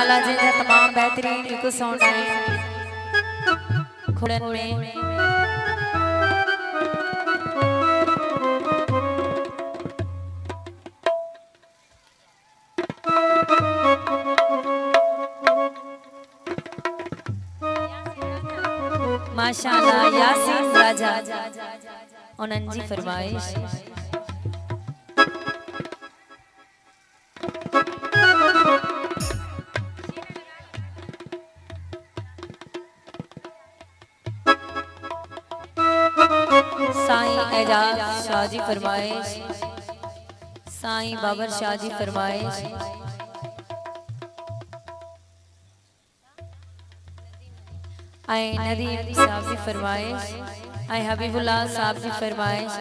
माशाल्लाह जी तमाम बेहतरीन इको साउंड है खुड़न में। माशाल्लाह यासीन राजा उन्हनि जी फरमाइश। साईं एजाज शाह जी फरमाइश, साईं बाबर शाह जी फरमाइश। नदीम साहब जी फरमाइश, हबीबुल्लाह साहब जी फरमाइश,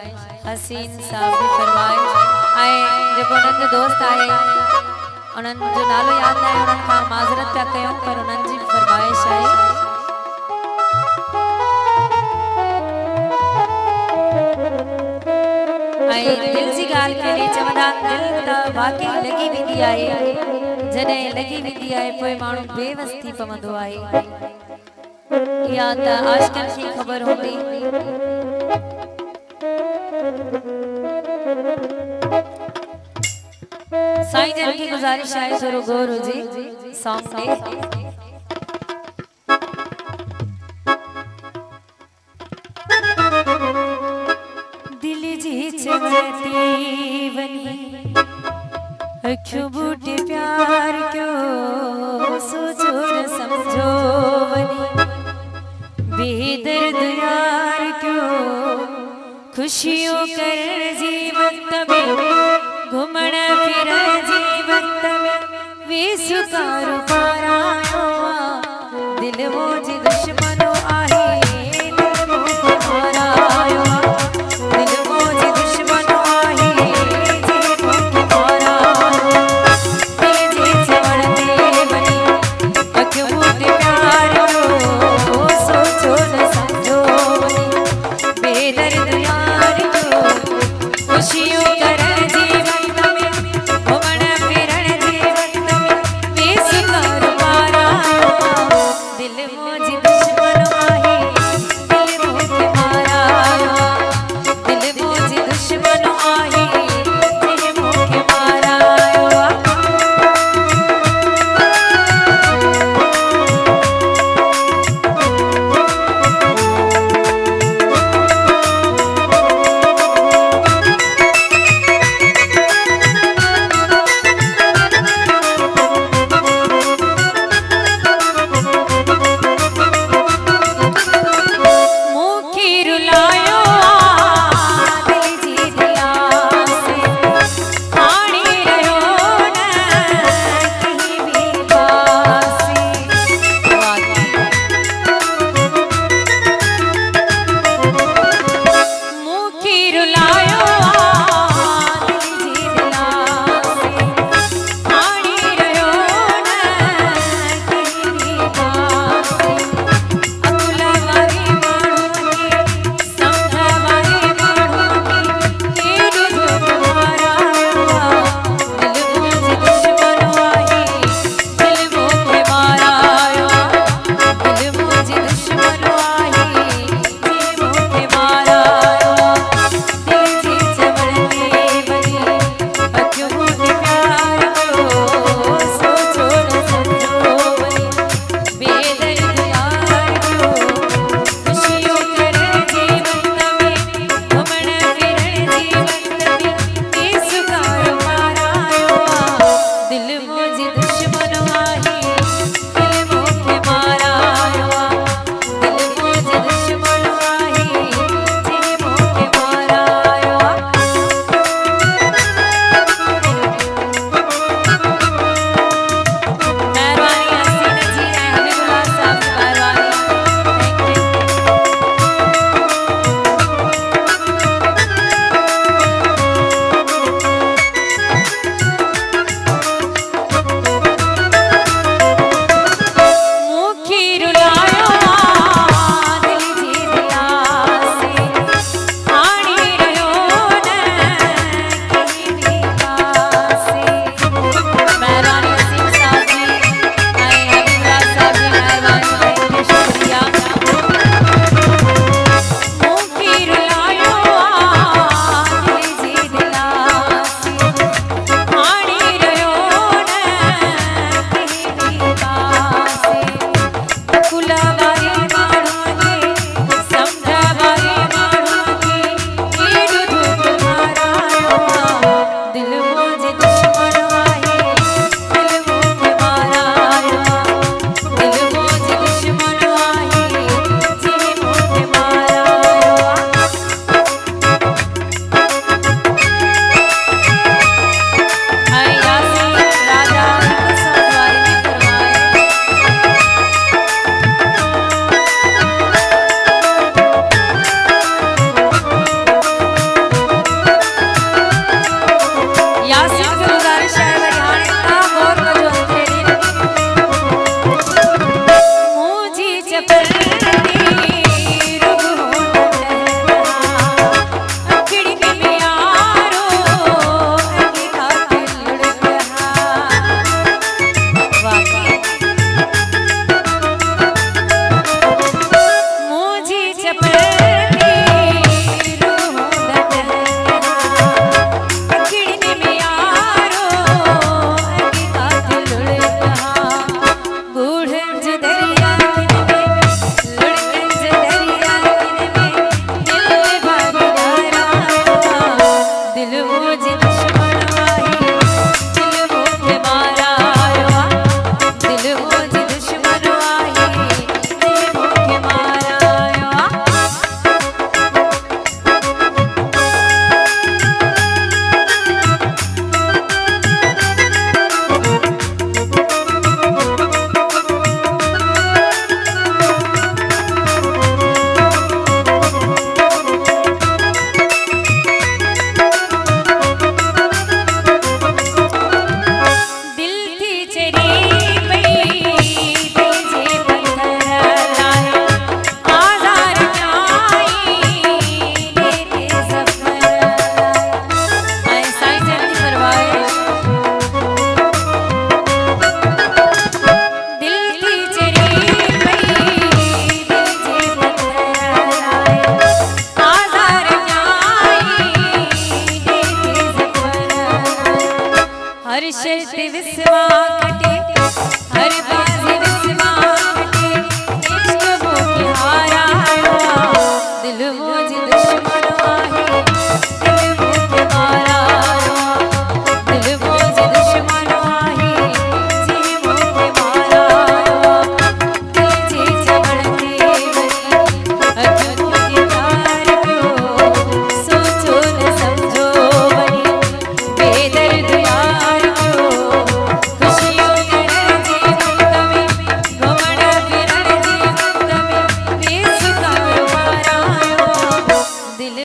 हसीन साहब जी फरमाइश। जो उन्हनि जो दोस्त आए उन्हनि जो नालो याद न आहे, उन्हनि खां माज़रत पिया कयूं पर उन्हनि जी फरमाइश आहे। दिल जी गाल के चवंदा दिल त वाकई लगी वेंदी आहे, जॾहिं लगी वेंदी आहे पोइ माण्हू बेवस थी पवंदो आहे। या त आशिकन की खबर होंदी। साईं जन की गुजारिश है थोड़ो गौर हुजे सॉन्ग में। दिल जी चवती वनी अखियों बूटे प्यार क्यों सोचो न समझो वनी, बेदर्द यार क्यों खुशियों कर जीवन में, घुमण फिर जीवन में वे सुकारो पारा